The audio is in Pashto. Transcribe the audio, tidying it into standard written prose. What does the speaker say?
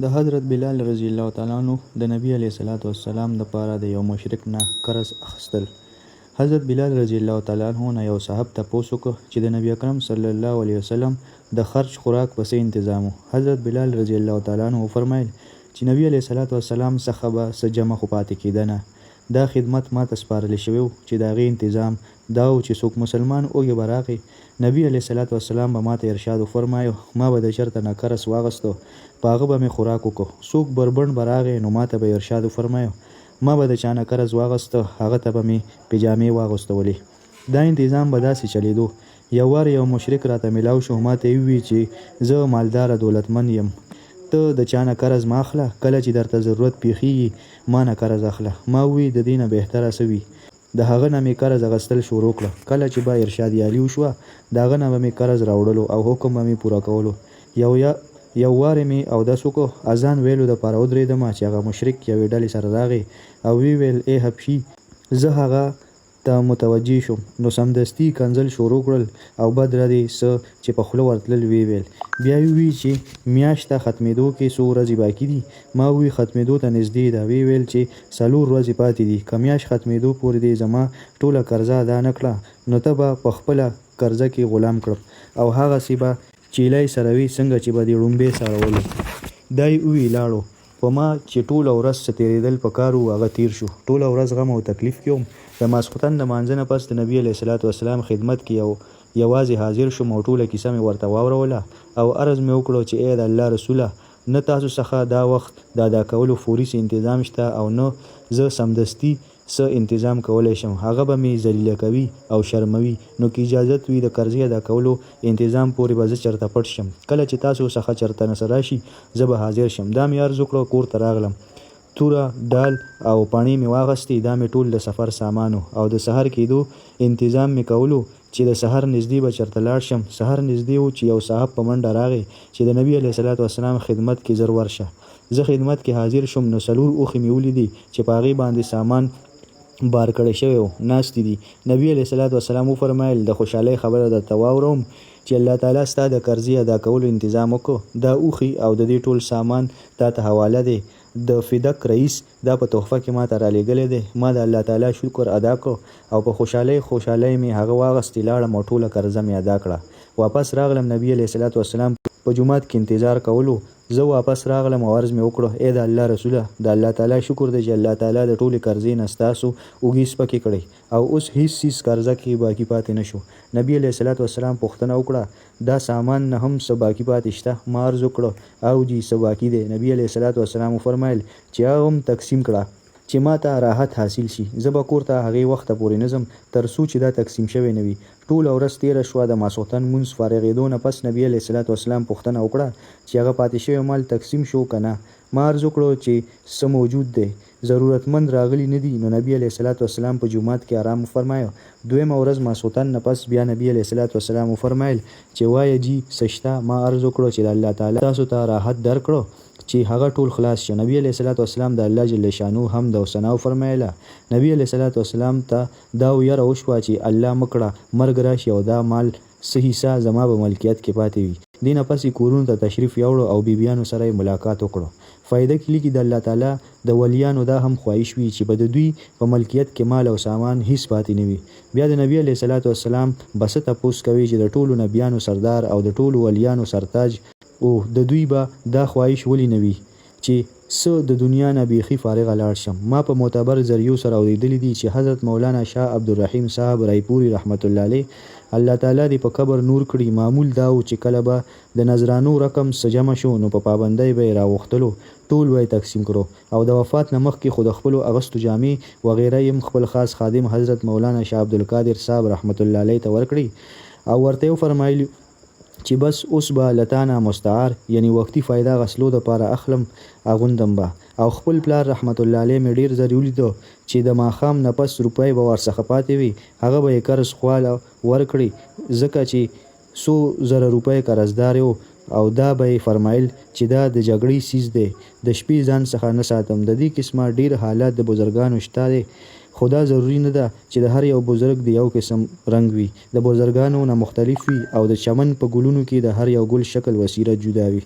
د حضرت بلال رضی الله تعالی عنہ د نبی علیه الصلاۃ والسلام د پاره د یو مشرک نه قرض اخیستل. حضرت بلال رضی الله تعالی عنہ نه یو صاحب تپوس وکړ چې د نبی اکرم صلی الله علیه وسلم د خرج خوراک پسې تنظیم. حضرت بلال رضی الله تعالی عنہ فرمایل چې نبی علیه الصلاۃ والسلام څخه به څه جمع خو پاتې کېده نه. دا خدمت ما ته سپارل شوی چې د هغې تنظیم دا و چې څوک مسلمان اوږې به راغی، نبی علیه الصلاۃ والسلام به ما ته ارشاد وفرمایو ما به د چېرته نه قرض واغستو په هغه به مې خوراک وکړو. څوک بربنډ به راغی نو ما ته به ارشاد وفرمایو ما به د چا نه قرض واغسته هغه ته به مې پیجامې واغوستولې. دا انتظام به داسې چلېدو. یو وار یو مشرک راته میلاو شو، ما ته یې وویل چې زه مالداره دولتمند یم، ته د چا نه قرض ما اخله، کله چې درته ضرورت پیښیږي ما نه قرض اخله. ما وویل د دې نه بهتره څه وي. د هغه نه مې قرض اخیستل شروع کړه. کله چې به ارشاد عالي وشوه د هغه نه به مې قرض راوړلو او حکم به مې پوره کولو. یو وار مې اودس وکړو، اذان ویلو دپاره ودرېدم چې هغه مشرک یوې ډلې سره راغی او وی ویل ای حبشي. زه هغه ته متوجه شوم نو سمدستي کنځل شروع کړل او بد ردې څه چې په خوله ورتلل وی ویل. بیا یې وویل چې میاشت ته ختمېدو کې څو ورځې باقي دي. ما وویل ختمېدو ته نږدې ده. وی ویل چې 4 ورځې پاتې دي. که میاشت ختمېدو پورې دې زما ټوله قرضه ادا نه کړه نو ته به په خپله قرضه کې غلام کړم او هغسې به چیلای سره وي څنګه چې به دې ړومبې سړولو. دا یې وویل لاړو. په ما چې ټوله ورځ څه تېرېدل په کار و هغه تېر شو. ټوله ورځ غم او تکلیف کې وم. د ماسخوتن د مانځه نه پس د نبي علیه الصلاۃ والسلام خدمت کې یوازې حاضر شوم او ټوله کیسه مې ورته واوروله او عرض مې وکړو چې ای د الله رسوله، نه تاسو څخه دا وخت د ادا کولو فوري انتظام شته او نه زه سمدستي څه انتظام کولی شم. هغه به مې ذلیله کوي او شرموي. نو که اجازت وي د قرضې ادا کولو انتظام پورې به زه چېرته پټ شم. کله چې تاسو څخه چېرته نصر راشي زه به حاضر شم. دا مې عرض وکړو. کور ته راغلم. توره ډال او پاڼې مې واغستې. دا مې ټول د سفر سامانو او د سحر کېدو انتظام مې کولو چې د سحر نږدې به چېرته لاړ شم. سحر نږدې و چې یو صاحب په منډه راغی چې د نبي علیه الصلاۃ والسلام خدمت کې زر ورشه. زه خدمت کې حاضر شوم نو 4 اوښې مې ولیدې چې په هغې باندې سامان بار کړی شوی و، ناستې دي. نبي علیه الصلاۃ والسلام وفرمایل د خوشحالۍ خبره درته واوروم چې الله تعالی ستا د قرضې ادا کولو انتظام وکړو. دا اوښې او د دې ټول سامان تا ته حواله دی. د فدق رئیس دا په تحفه کې ما ته رالیږلی دی. ما د الله تعالی شکر ادا کړ او په خوشحالۍ مې هغه واغستې لاړم او ټوله قرضه مې ادا کړه. واپس راغلم. نبي علیه الصلاۃ والسلام په جومات کې انتظار کولو. زه واپس راغلم او عرض مې وکړو ای د الله رسوله، د الله تعالی شکر دی چې الله تعالی د ټولې قرضې نه ستاسو اوږې سپکې کړئ او اوس هیڅ څیز قرضه کې باقي پاتې نه شو. نبي علیه الصلاۃ والسلام پوښتنه وکړه دا سامان نه هم څه باقي پاتې شته؟ ما عرض وکړو او جی څه باقي دی. نبي علیه الصلاۃ والسلام وفرمایل چې هغه هم تقسیم کړه چې ما ته راحت حاصل شي. زه به کور ته هغې وخته پورې نه ځم تر څو چې دا تقسیم شوی نه وي. ټوله ورځ تېره شوه. د ماسخوتن مونځ فارغېدو نه پس نبي علیه الصلاۃ والسلام پوښتنه وکړه چې هغه پاتې شوی مال تقسیم شو که نه؟ ما عرض وکړو چې څه موجود دی، ضرورتمند راغلي نه دي. نو نبي علیه الصلاۃ والسلام په جومات کې آرام وفرمایه. دویمه ورځ ماسخوتن نه پس بیا نبي علیه الصلاۃ والسلام وفرمایل چې وایه جی څه شته؟ ما عرض وکړو چې الله تعالی تاسو ته راحت درکړو چې هغه ټول خلاص شي. نبی علیه الصلاۃ والسلام د الله جل شانو حمد او ثنا وفرمایله. نبی علیه الصلاۃ والسلام ته دا ویره وشوه چې الله مکړه مرګ راشي او دا مال څه حصه زما په ملکیت کې پاتې وي. دې نه پس یې کورونو ته تشریف یوړو او بیبیانو سره یې ملاقات وکړو. فایده کې لیکي د الله تعالی د ولیانو دا هم خواهش وي چې به د دوی په ملکیت کې مال او سامان هیڅ پاتې نه وي. بیا د نبی علیه الصلاۃ والسلام بس تپوس کوي چې د ټولو نبیانو سردار او د ټولو ولیانو سرتاج او د دوی به دا خواهش ولې نه وي چې څه د دنیا نه بیخي فارغه لاړ شم. ما په معتبر ذریعو سره اورېدلی دي چې حضرت مولانا شاه عبدالرحیم صاحب رایپوري رحمت الله علیه الله تعالی دې په قبر نور کړي. معمول دا و چې کله به د نذرانو رقم څه جمع شو نو په پابندۍ به یې راوښتلو، ټول به یې تقسیم کړو او د وفات نه مخکې خو د خپلو اغوستو جامې وغیره یې خپل خاص خادم حضرت مولانا شاه عبدالقادر صاحب رحمت الله علیه ته ورکړي او ورته یې وفرمایلي چې بس اوس به لتانه مستعار یعنی وقتی فایده غسلو دپاره اخلم اغوندم به. او خپل پلار رحمت الله علیه مې ډېر ځل ولیدو چې د ماښام نه پس روپۍ به ورڅخه پاتې وي هغه به یې قرض خواله ورکړي ځکه چې 100,000 روپۍ قرضدار و او دا به یې فرمایل چې دا د جګړې څیز دی، د شپې ځان څخه نه ساتم. د دې قسمه ډېر حالات د بزرګانو شته دی خو دا ضروري نه ده چې د هر یو بزرګ د یو قسم رنګ وي. د بزرګانو نه مختلف وي او د چمن په ګلونو کې د هر یو ګل شکل وسیره جدا وي.